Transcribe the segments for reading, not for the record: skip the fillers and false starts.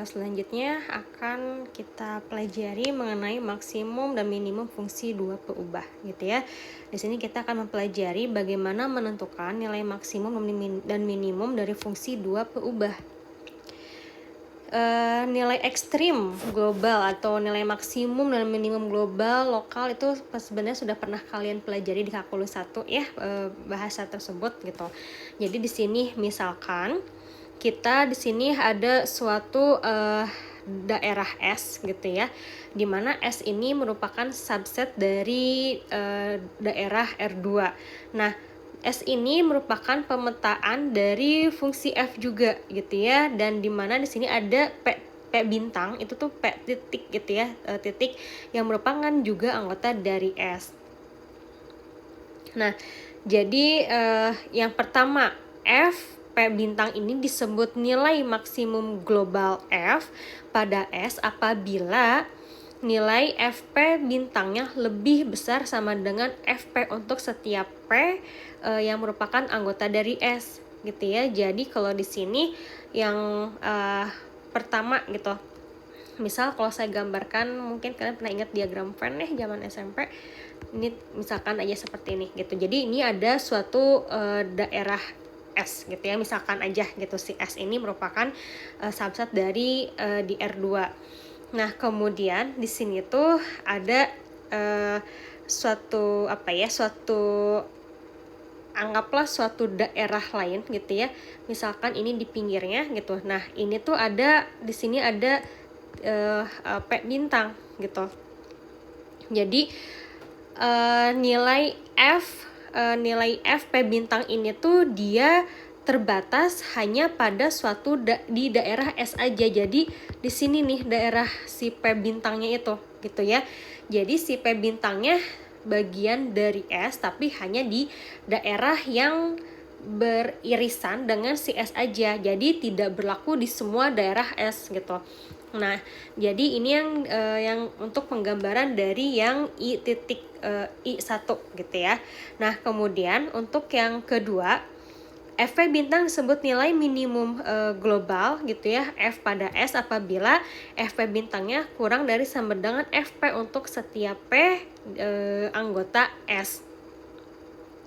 Selanjutnya akan kita pelajari mengenai maksimum dan minimum fungsi dua peubah gitu ya. Di sini kita akan mempelajari bagaimana menentukan nilai maksimum dan minimum dari fungsi dua peubah. Nilai ekstrim global atau nilai maksimum dan minimum global lokal itu sebenarnya sudah pernah kalian pelajari di kalkulus 1 ya, bahasa tersebut gitu. Jadi di sini misalkan kita di sini ada suatu daerah S gitu ya, dimana S ini merupakan subset dari daerah R2. Nah, S ini merupakan pemetaan dari fungsi F juga gitu ya, dan dimana di sini ada P bintang, itu tuh P titik gitu ya, titik yang merupakan juga anggota dari S. Nah, jadi yang pertama, P bintang ini disebut nilai maksimum global F pada S apabila nilai Fp bintangnya lebih besar sama dengan Fp untuk setiap P yang merupakan anggota dari S gitu ya. Jadi kalau di sini yang pertama gitu, misal kalau saya gambarkan, mungkin kalian pernah ingat diagram Venn ya zaman SMP. Ini misalkan aja seperti ini gitu. Jadi ini ada suatu daerah S gitu ya, misalkan aja gitu, si S ini merupakan subset dari di R2. Nah, kemudian di sini tuh ada suatu anggaplah suatu daerah lain gitu ya. Misalkan ini di pinggirnya gitu. Nah, ini tuh ada di sini ada P bintang gitu. Jadi nilai F P bintang ini tuh dia terbatas hanya pada suatu di daerah S aja. Jadi di sini nih daerah si P bintangnya itu gitu ya. Jadi si P bintangnya bagian dari S tapi hanya di daerah yang beririsan dengan si S aja. Jadi tidak berlaku di semua daerah S gitu. Nah, jadi ini yang untuk penggambaran dari yang I1 gitu ya. Nah, kemudian untuk yang kedua, Fp bintang disebut nilai minimum global gitu ya, F pada S apabila Fp bintangnya kurang dari sama dengan Fp untuk setiap P anggota S.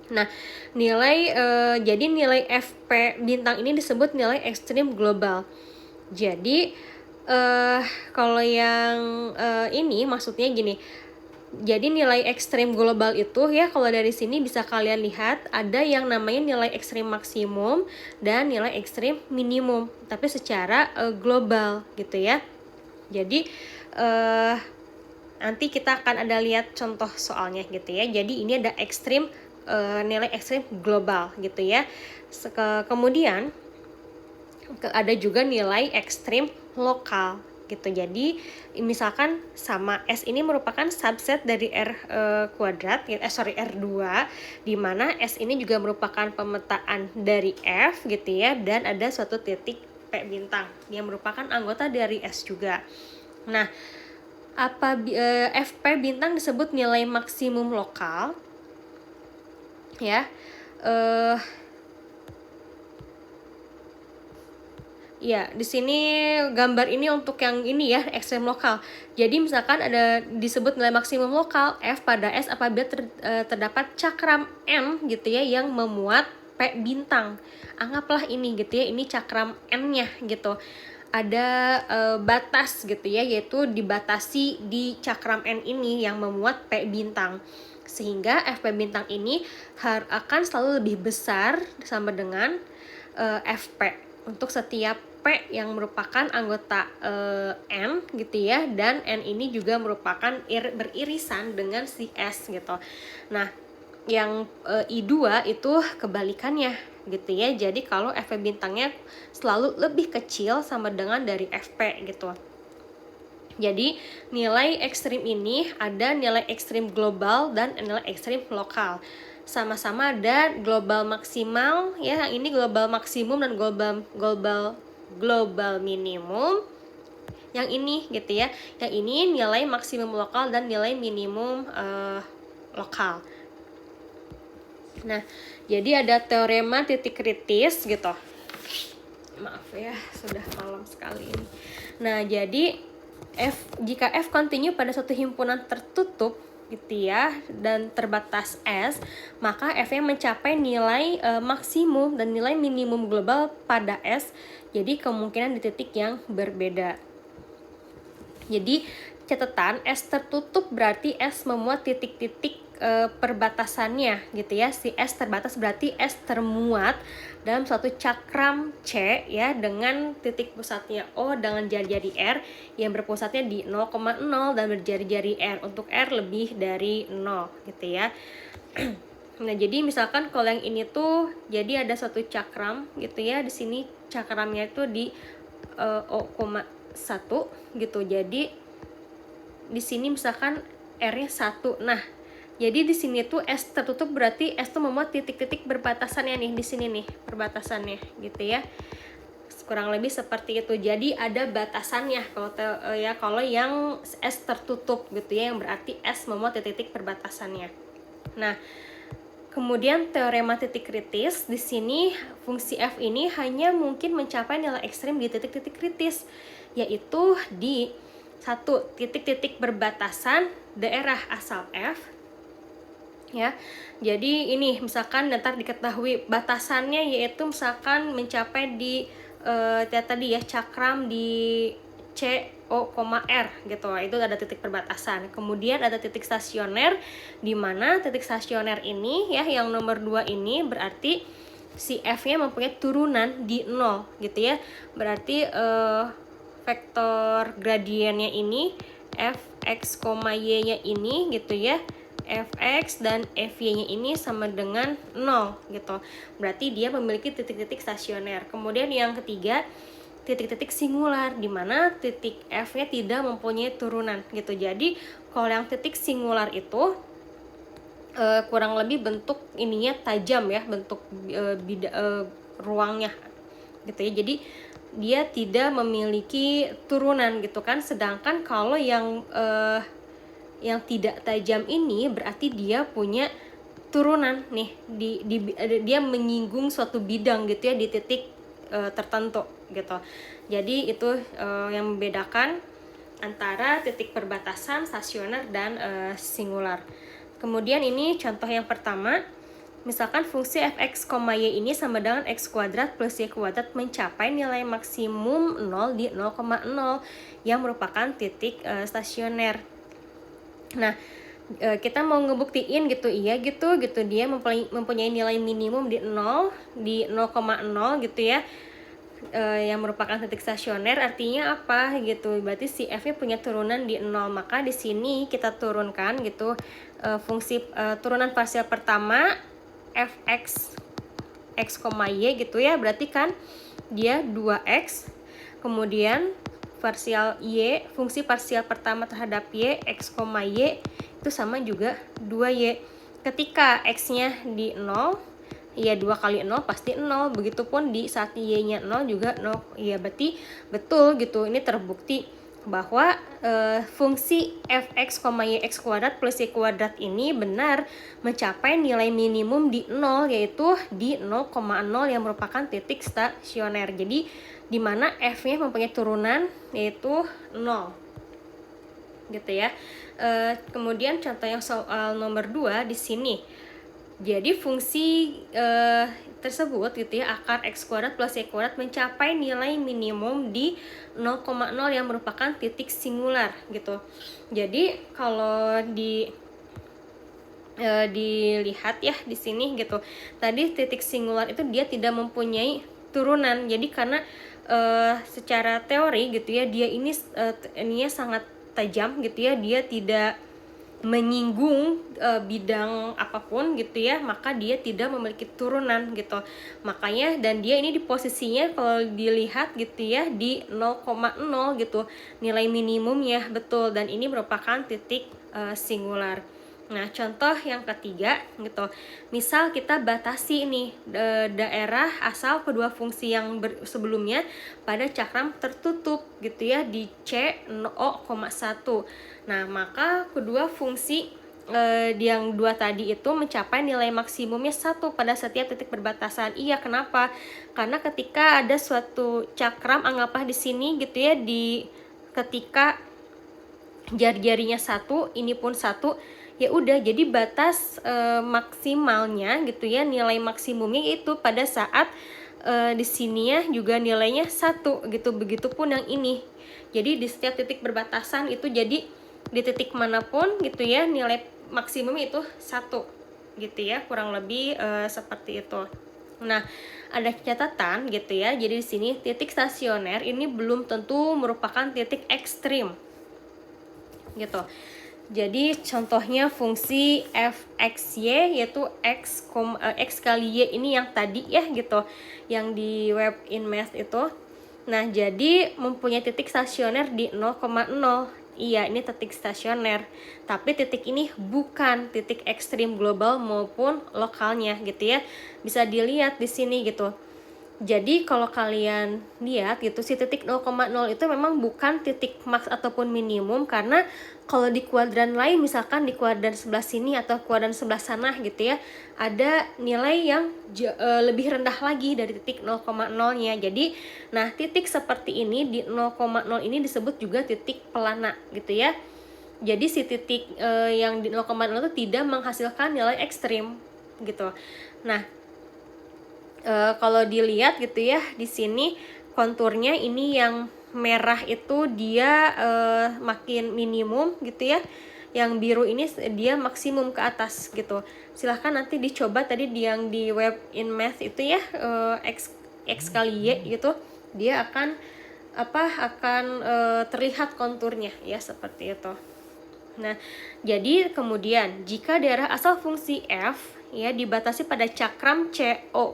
Nah, jadi nilai Fp bintang ini disebut nilai ekstrim global. Jadi kalau yang ini maksudnya gini. Jadi nilai ekstrim global itu ya, kalau dari sini bisa kalian lihat ada yang namanya nilai ekstrim maksimum dan nilai ekstrim minimum, tapi secara global gitu ya. Jadi nanti kita akan ada lihat contoh soalnya gitu ya. Jadi ini ada nilai ekstrim global gitu ya. Kemudian ada juga nilai ekstrim lokal gitu. Jadi misalkan sama S ini merupakan subset dari R2, di mana S ini juga merupakan pemetaan dari F gitu ya, dan ada suatu titik P bintang yang merupakan anggota dari S juga. Nah, Fp bintang disebut nilai maksimum lokal ya. Ya, di sini gambar ini untuk yang ini ya, ekstrem lokal. Jadi misalkan ada disebut nilai maksimum lokal F pada S apabila terdapat cakram N gitu ya yang memuat P bintang. Anggaplah ini gitu ya, ini cakram N-nya gitu. Ada batas gitu ya, yaitu dibatasi di cakram N ini yang memuat P bintang. Sehingga Fp bintang ini akan selalu lebih besar sama dengan Fp untuk setiap P yang merupakan anggota N gitu ya, dan N ini juga merupakan beririsan dengan si S gitu. Nah, yang I2 itu kebalikannya gitu ya. Jadi kalau Fp bintangnya selalu lebih kecil sama dengan dari Fp gitu. Jadi nilai ekstrim ini ada nilai ekstrim global dan nilai ekstrim lokal. Sama-sama ada global maksimal ya, yang ini global maksimum dan global minimum. Yang ini gitu ya. Yang ini nilai maksimum lokal dan nilai minimum lokal. Nah, jadi ada teorema titik kritis gitu. Maaf ya, sudah malam sekali ini. Nah, jadi jika F continue pada suatu himpunan tertutup gitu ya dan terbatas S, maka F-nya mencapai nilai maksimum dan nilai minimum global pada S. Jadi kemungkinan di titik yang berbeda. Jadi catatan S tertutup berarti S memuat titik-titik perbatasannya gitu ya. Si S terbatas berarti S termuat dalam suatu cakram C ya, dengan titik pusatnya O dengan jari-jari R yang berpusatnya di 0,0 dan berjari-jari R untuk R lebih dari 0 gitu ya. Nah, jadi misalkan kalau yang ini tuh jadi ada suatu cakram gitu ya, di sini cakramnya itu di O,1 gitu. Jadi di sini misalkan R-nya 1. Nah, jadi di sini tuh S tertutup berarti S tuh memuat titik-titik berbatasannya nih, di sini nih perbatasannya gitu ya. Kurang lebih seperti itu. Jadi ada batasannya kalau yang S tertutup gitu ya, yang berarti S memuat titik-titik perbatasannya. Nah, kemudian teorema titik kritis, di sini fungsi F ini hanya mungkin mencapai nilai ekstrim di titik-titik kritis, yaitu di satu titik-titik berbatasan daerah asal F ya. Jadi ini misalkan ntar diketahui batasannya, yaitu misalkan mencapai di tadi ya cakram di C O, R gitu. Itu ada titik perbatasan. Kemudian ada titik stasioner, di mana titik stasioner ini ya, yang nomor 2 ini berarti si F-nya mempunyai turunan di 0 gitu ya. Berarti vektor gradiennya ini Fx, Y-nya ini gitu ya, Fx dan Fy-nya ini sama dengan 0 gitu. Berarti dia memiliki titik-titik stasioner. Kemudian yang ketiga, titik-titik singular, di mana titik F-nya tidak mempunyai turunan gitu. Jadi kalau yang titik singular itu kurang lebih bentuk ininya tajam ya, bentuk ruangnya gitu ya. Jadi dia tidak memiliki turunan gitu kan. Sedangkan kalau yang tidak tajam ini berarti dia punya turunan nih, dia menyinggung suatu bidang gitu ya di titik tertentu gitu. Jadi itu yang membedakan antara titik perbatasan stasioner dan singular. Kemudian ini contoh yang pertama, misalkan fungsi fx, y ini sama dengan x kuadrat plus y kuadrat mencapai nilai maksimum 0 di 0,0 yang merupakan titik stasioner. Nah, kita mau ngebuktiin gitu, iya gitu dia mempunyai nilai minimum di 0 di 0,0 gitu ya, yang merupakan titik stasioner. Artinya apa gitu, berarti si F-nya punya turunan di 0. Maka di sini kita turunkan gitu fungsi turunan parsial pertama fx x, y gitu ya, berarti kan dia 2x. Kemudian parsial y, fungsi parsial pertama terhadap y, x, y itu sama juga 2y. Ketika x-nya di 0, ya 2 kali 0 pasti 0. Begitupun di saat y-nya 0 juga 0. Ya berarti betul gitu. Ini terbukti bahwa fungsi fx, y x kuadrat plus y kuadrat ini benar mencapai nilai minimum di 0, yaitu di 0,0 yang merupakan titik stasioner. Jadi di mana F-nya mempunyai turunan yaitu 0 gitu ya. Kemudian contoh yang soal nomor 2 di sini. Jadi fungsi tersebut gitu ya, akar x kuadrat plus y kuadrat mencapai nilai minimum di 0,0 yang merupakan titik singular gitu. Jadi kalau dilihat ya di sini gitu. Tadi titik singular itu dia tidak mempunyai turunan. Jadi karena secara teori gitu ya, dia ininya sangat tajam gitu ya, dia tidak menyinggung bidang apapun gitu ya, maka dia tidak memiliki turunan gitu. Makanya dan dia ini di posisinya kalau dilihat gitu ya di 0,0 gitu nilai minimumnya, betul, dan ini merupakan titik singular. Nah, contoh yang ketiga gitu. Misal kita batasi nih daerah asal kedua fungsi yang sebelumnya pada cakram tertutup gitu ya di C0,1. Nah, maka kedua fungsi yang dua tadi itu mencapai nilai maksimumnya 1 pada setiap titik perbatasan. Iya, kenapa? Karena ketika ada suatu cakram, anggaplah di sini gitu ya, di ketika jari-jarinya 1, ini pun 1, ya udah, jadi batas maksimalnya gitu ya, nilai maksimumnya itu pada saat di sini ya juga nilainya 1 gitu. Begitupun yang ini. Jadi di setiap titik perbatasan itu, jadi di titik manapun gitu ya, nilai maksimumnya itu 1 gitu ya, kurang lebih seperti itu. Nah, ada catatan gitu ya. Jadi di sini titik stasioner ini belum tentu merupakan titik ekstrim gitu. Jadi contohnya fungsi fxy yaitu x kali y ini yang tadi ya gitu, yang di web in math itu. Nah, jadi mempunyai titik stasioner di 0,0. Iya, ini titik stasioner. Tapi titik ini bukan titik ekstrim global maupun lokalnya gitu ya. Bisa dilihat di sini gitu. Jadi kalau kalian lihat gitu, si titik 0,0 itu memang bukan titik max ataupun minimum, karena kalau di kuadran lain, misalkan di kuadran sebelah sini atau kuadran sebelah sana gitu ya, ada nilai yang lebih rendah lagi dari titik 0,0-nya. Jadi, nah titik seperti ini di 0,0 ini disebut juga titik pelana gitu ya. Jadi si titik yang di 0,0 itu tidak menghasilkan nilai ekstrim gitu. Nah, kalau dilihat gitu ya, di sini konturnya ini yang merah itu dia makin minimum gitu ya, yang biru ini dia maksimum ke atas gitu. Silahkan nanti dicoba tadi yang di web in math itu ya, x kali y gitu, dia akan terlihat konturnya ya, seperti itu. Nah, jadi kemudian jika daerah asal fungsi f ya dibatasi pada cakram CO,1,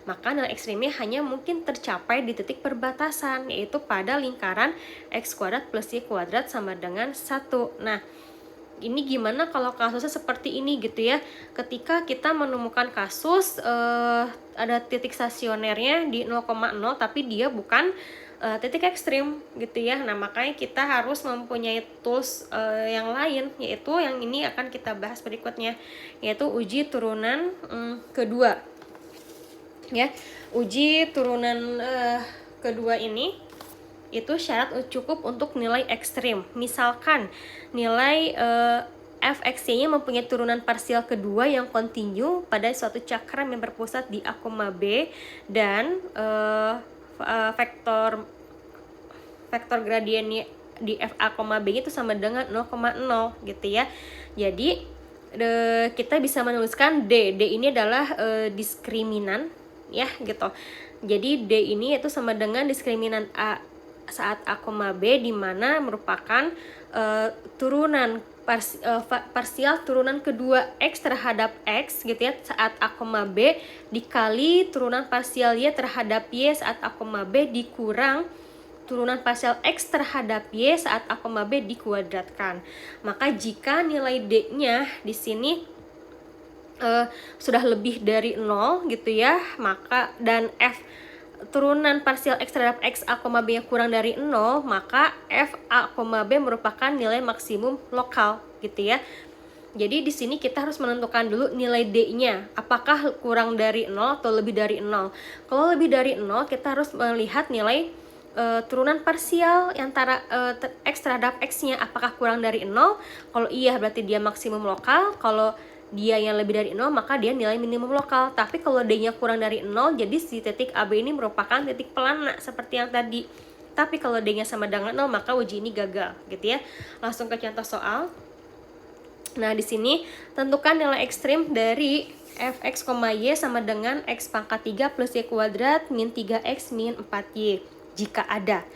maka nilai ekstrimnya hanya mungkin tercapai di titik perbatasan, yaitu pada lingkaran x kuadrat plus y kuadrat sama dengan 1. Nah, ini gimana kalau kasusnya seperti ini gitu ya, ketika kita menemukan kasus ada titik stasionernya di 0,0 tapi dia bukan titik ekstrim gitu ya. Nah, makanya kita harus mempunyai tools yang lain, yaitu yang ini akan kita bahas berikutnya, yaitu uji turunan kedua ya. Uji turunan kedua ini itu syarat cukup untuk nilai ekstrim. Misalkan nilai fxy-nya mempunyai turunan parsial kedua yang kontinu pada suatu cakram yang berpusat di A, B dan vektor gradiennya di FA, B itu sama dengan 0,0 gitu ya. Jadi kita bisa menuliskan D ini adalah diskriminan ya gitu. Jadi D ini itu sama dengan diskriminan A saat A, B, di mana merupakan turunan parsial turunan kedua X terhadap X gitu ya saat A, B dikali turunan parsial Y terhadap Y saat A, B dikurang turunan parsial X terhadap Y saat A, B dikuadratkan. Maka jika nilai D-nya di sini sudah lebih dari 0 gitu ya, maka dan F turunan parsial X terhadap X A, B yang kurang dari 0, maka F A, B merupakan nilai maksimum lokal gitu ya. Jadi di sini kita harus menentukan dulu nilai D-nya, apakah kurang dari 0 atau lebih dari 0. Kalau lebih dari 0, kita harus melihat nilai turunan parsial antara X terhadap X-nya, apakah kurang dari 0. Kalau iya berarti dia maksimum lokal, kalau dia yang lebih dari 0 maka dia nilai minimum lokal. Tapi kalau D-nya kurang dari 0, jadi si titik AB ini merupakan titik pelana seperti yang tadi. Tapi kalau D-nya sama dengan 0 maka uji ini gagal gitu ya. Langsung ke contoh soal. Nah, di sini tentukan nilai ekstrim dari fx, y sama dengan x pangkat 3 plus y kuadrat min 3x min 4y jika ada.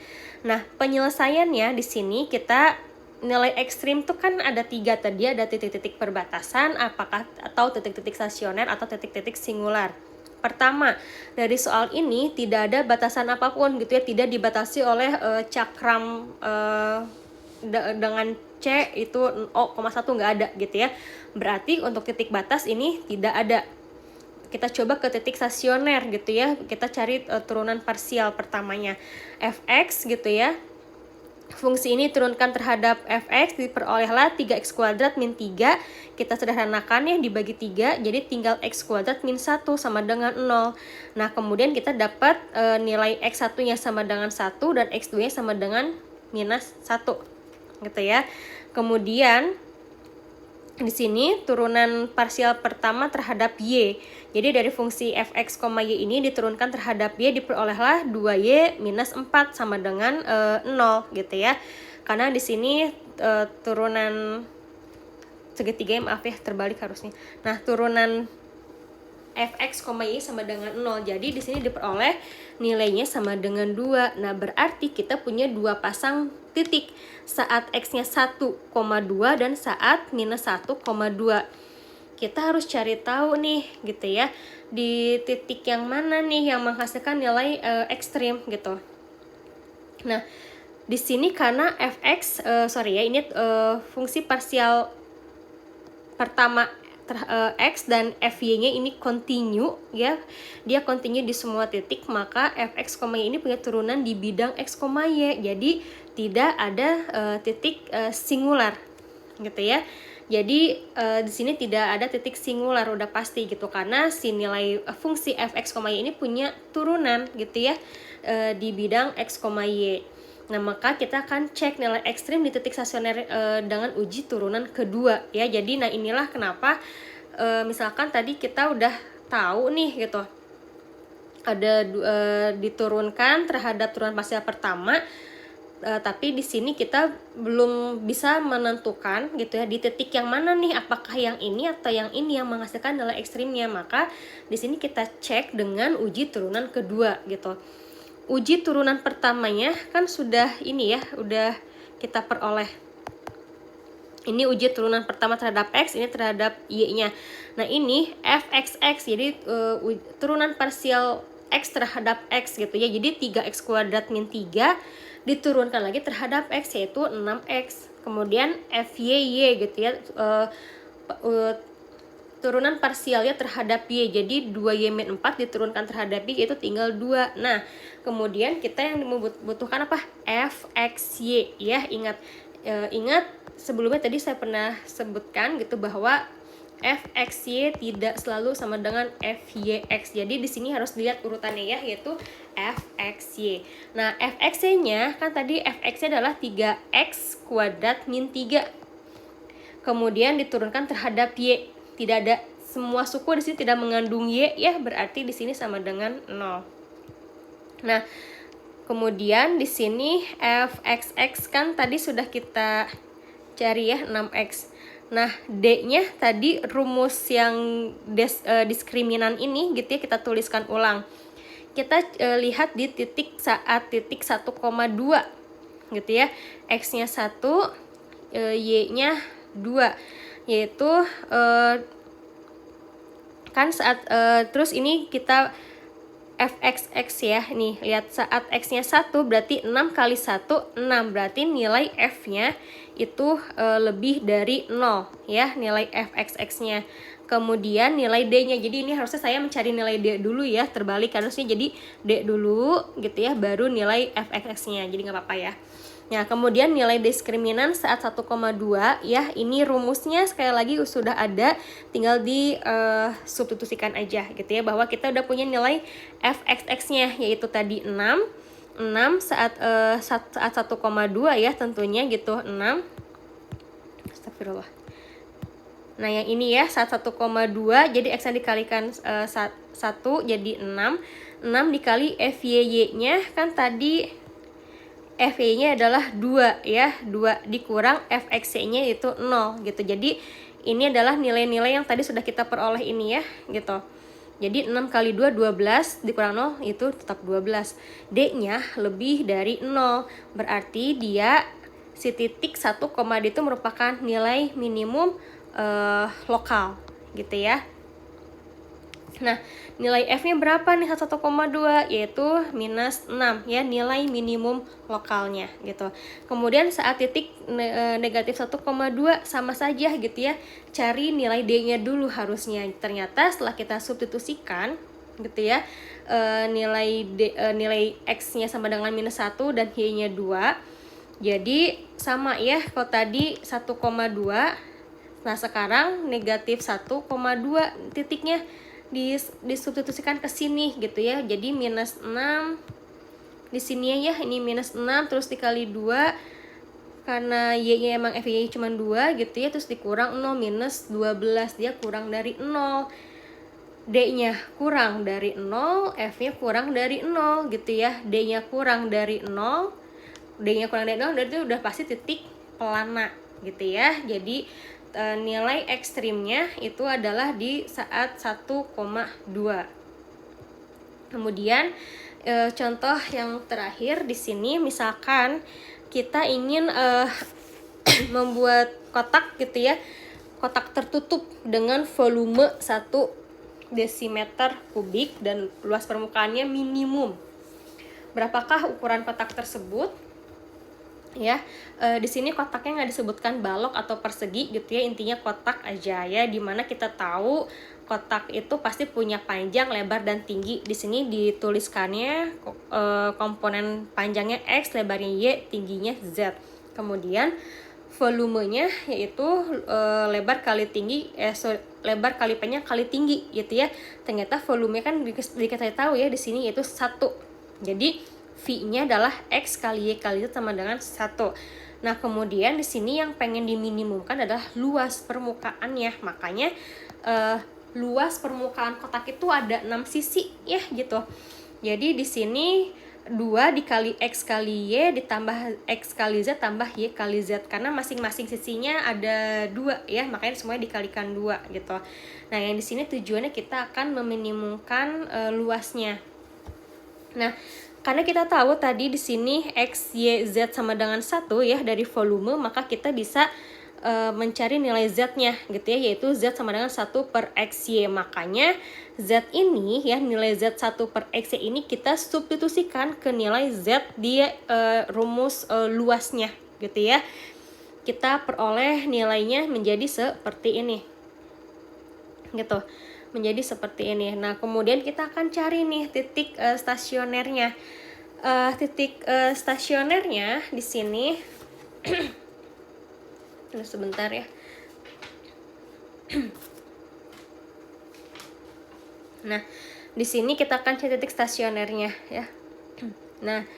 Nah, penyelesaiannya di sini kita nilai ekstrim tuh kan ada 3 tadi, ada titik-titik perbatasan, apakah atau titik-titik stasioner atau titik-titik singular. Pertama, dari soal ini tidak ada batasan apapun gitu ya, tidak dibatasi oleh cakram dengan C itu 0,1 nggak ada gitu ya. Berarti untuk titik batas ini tidak ada. Kita coba ke titik stasioner gitu ya, kita cari turunan parsial pertamanya fx gitu ya. fungsi ini turunkan terhadap fx, diperolehlah 3x kuadrat min 3. Kita sederhanakan ya, dibagi 3, jadi tinggal x kuadrat min 1 sama dengan 0. Nah, kemudian kita dapat nilai x1 nya sama dengan 1 dan x2 nya sama dengan minus 1 gitu ya. Kemudian di sini turunan parsial pertama terhadap y. Jadi dari fungsi fx, y ini diturunkan terhadap y, diperolehlah 2y minus 4 sama dengan 0 gitu ya. Karena di sini turunan segitiga, maaf ya, terbalik harusnya. Nah, turunan fx, y sama dengan 0. Jadi di sini diperoleh nilainya sama dengan 2. Nah, berarti kita punya dua pasang titik saat x-nya 1,2 dan saat minus 1,2. Kita harus cari tahu nih gitu ya, di titik yang mana nih yang menghasilkan nilai ekstrim gitu. Nah, di sini karena fx, ini fungsi parsial pertama x dan fy-nya ini continue ya, dia continue di semua titik, maka fx, y ini punya turunan di bidang x, y. Jadi tidak ada titik singular gitu ya. Jadi di sini tidak ada titik singular, udah pasti gitu, karena si nilai fungsi fx, y ini punya turunan gitu ya di bidang x, y. Nah, maka kita akan cek nilai ekstrim di titik stasioner dengan uji turunan kedua ya. Jadi nah, inilah kenapa misalkan tadi kita udah tahu nih gitu, ada diturunkan terhadap turunan parsial pertama, tapi di sini kita belum bisa menentukan gitu ya di titik yang mana nih, apakah yang ini atau yang ini yang menghasilkan nilai ekstrimnya. Maka di sini kita cek dengan uji turunan kedua gitu. Uji turunan pertamanya kan sudah ini ya, udah kita peroleh. Ini uji turunan pertama terhadap x, ini terhadap y-nya. Nah, ini fxx, jadi turunan parsial x terhadap x gitu ya. Jadi 3x kuadrat min 3 diturunkan lagi terhadap x, yaitu 6x. Kemudian fy gitu ya, turunan parsialnya terhadap y, jadi 2y min 4 diturunkan terhadap y, yaitu tinggal 2. Nah, kemudian kita yang membutuhkan apa? fxy ya. Ingat sebelumnya tadi saya pernah sebutkan gitu bahwa fxy tidak selalu sama dengan fyx. Jadi di sini harus dilihat urutannya ya, yaitu fxy. Nah, fxy-nya kan tadi fx-nya adalah 3x kuadrat min 3. Kemudian diturunkan terhadap y. Tidak ada, semua suku di sini tidak mengandung y ya, berarti di sini sama dengan 0. Nah, kemudian di sini fxx kan tadi sudah kita cari ya, 6x. Nah, d-nya tadi rumus yang diskriminan ini gitu ya, kita tuliskan ulang. Kita lihat di titik saat titik 1,2 gitu ya. X-nya 1, y-nya 2. Yaitu kan saat terus ini kita fxx ya, nih lihat saat x-nya 1 berarti 6 kali 1 6, berarti nilai f-nya itu lebih dari 0 ya, nilai fxx-nya. Kemudian nilai d-nya, jadi ini harusnya saya mencari nilai d dulu ya, terbalik harusnya, jadi d dulu gitu ya, baru nilai fxx-nya, jadi nggak apa-apa ya. Nah, kemudian nilai diskriminan saat 1,2 ya, ini rumusnya sekali lagi sudah ada, tinggal di substitusikan aja gitu ya, bahwa kita udah punya nilai fxx-nya yaitu tadi 6 saat 1,2 ya tentunya gitu, 6. Astagfirullah. Nah, yang ini ya saat 1,2, jadi x yang dikalikan 1 jadi 6 dikali fy-nya kan tadi fy-nya adalah 2 ya, 2 dikurang fxy-nya itu 0 gitu. Jadi ini adalah nilai-nilai yang tadi sudah kita peroleh ini ya gitu. Jadi 6 kali 2 12 dikurang 0 itu tetap 12. D-nya lebih dari 0. Berarti dia si titik 1, D itu merupakan nilai minimum lokal gitu ya. Nah, nilai F-nya berapa nih 1,2, yaitu minus 6 ya, nilai minimum lokalnya gitu. Kemudian saat titik negatif 1,2 sama saja gitu ya, cari nilai D-nya dulu harusnya. Ternyata setelah kita substitusikan gitu ya, nilai X-nya sama dengan minus 1 dan Y-nya 2. Jadi sama ya, kalau tadi 1,2, nah sekarang negatif 1,2 titiknya disubstitusikan ke sini gitu ya. Jadi minus 6 di sini ya, ini minus 6 terus dikali 2 karena y-nya emang f-nya cuma 2 gitu ya, terus dikurang 0 minus 12, dia kurang dari 0. D-nya kurang dari 0, F-nya kurang dari 0 gitu ya. D-nya kurang dari 0, D-nya kurang dari 0, dan itu udah pasti titik pelana gitu ya. Jadi nilai ekstrimnya itu adalah di saat 1,2. Kemudian contoh yang terakhir di sini, misalkan kita ingin membuat kotak gitu ya, kotak tertutup dengan volume 1 desimeter kubik dan luas permukaannya minimum. Berapakah ukuran kotak tersebut? Ya, di sini kotaknya nggak disebutkan balok atau persegi gitu ya, intinya kotak aja ya, dimana kita tahu kotak itu pasti punya panjang, lebar, dan tinggi. Di sini dituliskannya komponen panjangnya X, lebarnya Y, tingginya Z. Kemudian volumenya yaitu lebar kali tinggi, lebar kali panjang kali tinggi gitu ya. Ternyata volume kan dikasih tahu ya di sini yaitu 1. Jadi V-nya adalah X kali Y kali Z sama dengan 1. Nah, kemudian di sini yang pengen diminimumkan adalah luas permukaannya. Makanya luas permukaan kotak itu ada 6 sisi ya gitu. Jadi di sini 2 dikali X kali Y ditambah X kali Z tambah Y kali Z, karena masing-masing sisinya ada 2 ya, makanya semuanya dikalikan 2 gitu. Nah, yang di sini tujuannya kita akan meminimumkan luasnya. Nah, karena kita tahu tadi di sini X, Y, Z sama dengan 1 ya dari volume, maka kita bisa mencari nilai Z-nya gitu ya, yaitu Z sama dengan 1 per XY. Makanya Z ini ya, nilai Z 1 per XY ini kita substitusikan ke nilai Z di rumus luasnya gitu ya. Kita peroleh nilainya menjadi seperti ini gitu, menjadi seperti ini. Nah, kemudian kita akan cari nih titik stasionernya. Titik stasionernya di sini sebentar ya. Nah, di sini kita akan cari titik stasionernya ya. Nah,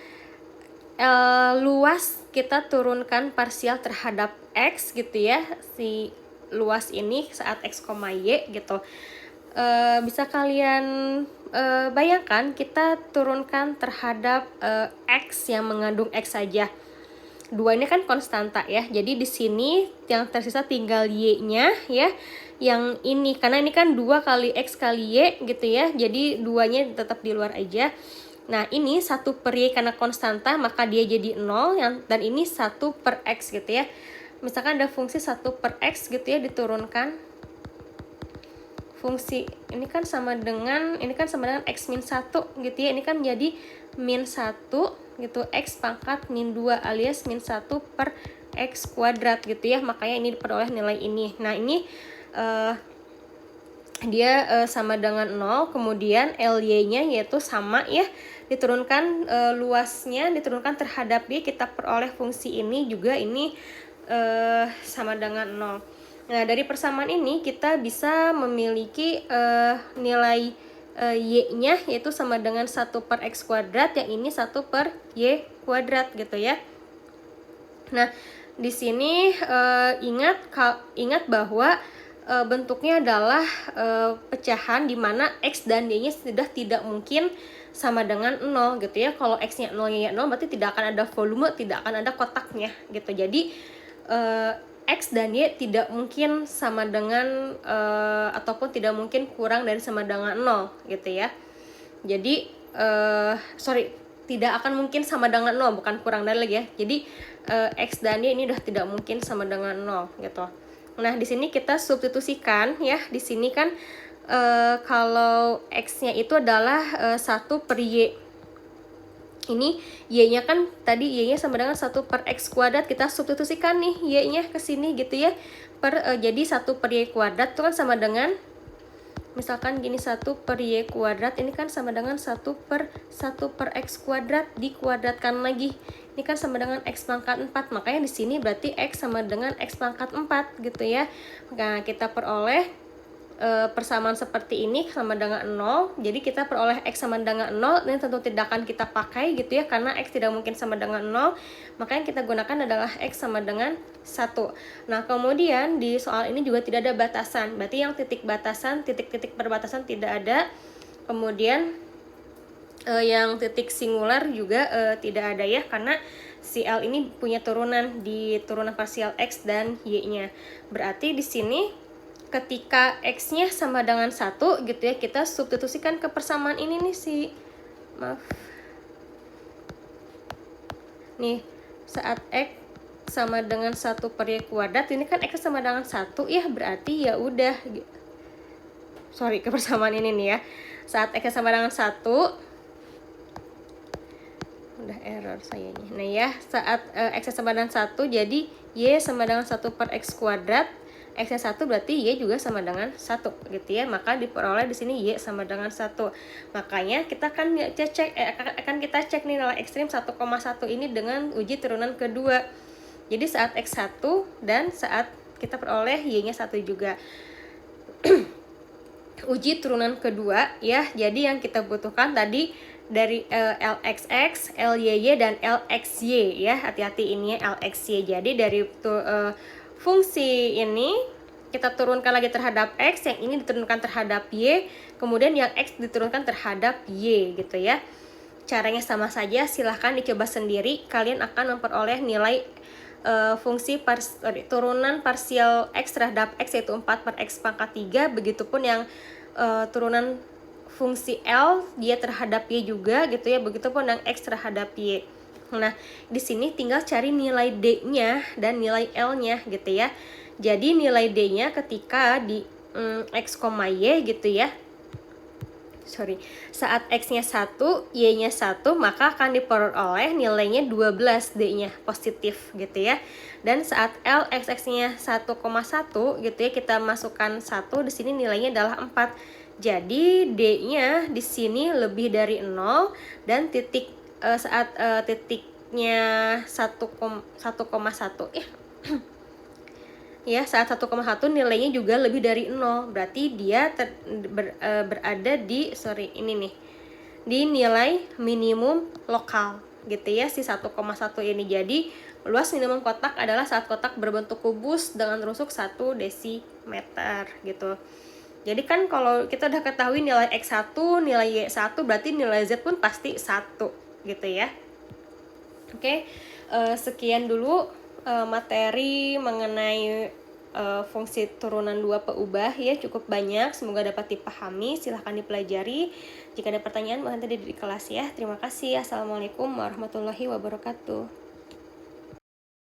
luas kita turunkan parsial terhadap X gitu ya, si luas ini saat X, Y gitu. Bisa kalian bayangkan kita turunkan terhadap X yang mengandung X saja. 2 ini kan konstanta ya. Jadi di sini yang tersisa tinggal Y-nya ya. Yang ini karena ini kan 2 kali X kali Y gitu ya. Jadi 2-nya tetap di luar aja. Nah, ini 1 per Y karena konstanta maka dia jadi 0 dan ini 1 per X gitu ya. Misalkan ada fungsi 1 per X gitu ya, diturunkan. Fungsi ini kan sama dengan X min 1 gitu ya. Ini kan jadi min 1 gitu, X pangkat min 2 alias min 1 per X kuadrat gitu ya. Makanya ini diperoleh nilai ini. Nah, ini dia sama dengan 0. Kemudian LY-nya yaitu sama ya, diturunkan luasnya diturunkan terhadap Y, kita peroleh fungsi ini juga, ini sama dengan 0. Nah, dari persamaan ini kita bisa memiliki nilai Y-nya yaitu sama dengan 1 per X kuadrat, yang ini 1 per Y kuadrat gitu ya. Nah, di sini ingat bahwa bentuknya adalah pecahan di mana X dan Y-nya sudah tidak mungkin sama dengan 0 gitu ya. Kalau X-nya 0, Y-nya 0 berarti tidak akan ada volume, tidak akan ada kotaknya gitu. Jadi X dan Y tidak mungkin sama dengan ataupun tidak mungkin kurang dari sama dengan 0 gitu ya. Jadi tidak akan mungkin sama dengan 0, bukan kurang dari lagi ya. Jadi X dan Y ini udah tidak mungkin sama dengan 0 gitu. Nah, di sini kita substitusikan ya. Di sini kan kalau X-nya itu adalah 1 per Y. Ini Y-nya kan tadi Y-nya sama dengan 1 per X kuadrat, kita substitusikan nih Y-nya ke sini gitu ya. Jadi 1 per Y kuadrat itu kan sama dengan, misalkan gini, 1 per Y kuadrat ini kan sama dengan 1 per X kuadrat dikuadratkan lagi. Ini kan sama dengan X pangkat 4, makanya di sini berarti X sama dengan X pangkat 4 gitu ya. Nah, kita peroleh persamaan seperti ini sama dengan 0. Jadi kita peroleh X sama dengan 0. Ini tentu tidak akan kita pakai gitu ya, karena X tidak mungkin sama dengan 0. Maka yang kita gunakan adalah X sama dengan 1. Nah, kemudian di soal ini juga tidak ada batasan. Berarti yang titik batasan, titik-titik perbatasan tidak ada. Kemudian yang titik singular juga tidak ada ya, karena si L ini punya turunan di turunan parsial X dan Y-nya. Berarti di sini ketika X-nya sama dengan 1 gitu ya, kita substitusikan ke persamaan ini nih nih, saat X sama dengan 1 per Y kuadrat, ini kan X sama dengan 1 ya, berarti ya udah, sorry, ke persamaan ini nih ya, saat X sama dengan 1, udah error sayanya. Nah ya, saat X sama dengan 1, jadi Y sama dengan 1 per X kuadrat, X-nya 1 berarti Y juga sama dengan 1 gitu ya. Maka diperoleh di sini Y sama dengan 1. Makanya kita akan cek nih nilai ekstrim 1,1 ini dengan uji turunan kedua. Jadi saat X1 dan saat kita peroleh Y-nya 1 juga. Uji turunan kedua ya. Jadi yang kita butuhkan tadi dari LXX, LYY dan LXY ya. Hati-hati ini ya, LXY. Jadi dari fungsi ini kita turunkan lagi terhadap X, yang ini diturunkan terhadap Y, kemudian yang X diturunkan terhadap Y gitu ya. Caranya sama saja, silahkan dicoba sendiri. Kalian akan memperoleh nilai fungsi turunan parsial X terhadap X, yaitu 4 per X pangkat 3. Begitupun yang turunan fungsi L dia terhadap Y juga gitu ya. Begitupun yang X terhadap Y. Nah, di sini tinggal cari nilai D-nya dan nilai L-nya gitu ya. Jadi nilai D-nya ketika di X, Y gitu ya. Saat X-nya 1, Y-nya 1, maka akan diperoleh nilainya 12, D-nya positif gitu ya. Dan saat L XX-nya 1,1 gitu ya, kita masukkan 1, di sini nilainya adalah 4. Jadi D-nya di sini lebih dari 0 dan saat titiknya 1,1 ya, saat 1,1 nilainya juga lebih dari 0. Berarti dia berada di di nilai minimum lokal gitu ya, si 1,1 ini. Jadi luas minimum kotak adalah saat kotak berbentuk kubus dengan rusuk 1 desimeter gitu. Jadi kan kalau kita udah ketahui nilai X1, nilai Y1, berarti nilai Z pun pasti 1 gitu ya. Oke, sekian dulu materi mengenai fungsi turunan 2 peubah ya, cukup banyak, semoga dapat dipahami. Silahkan dipelajari. Jika ada pertanyaan, mohon tadi di kelas ya. Terima kasih. Assalamualaikum warahmatullahi wabarakatuh.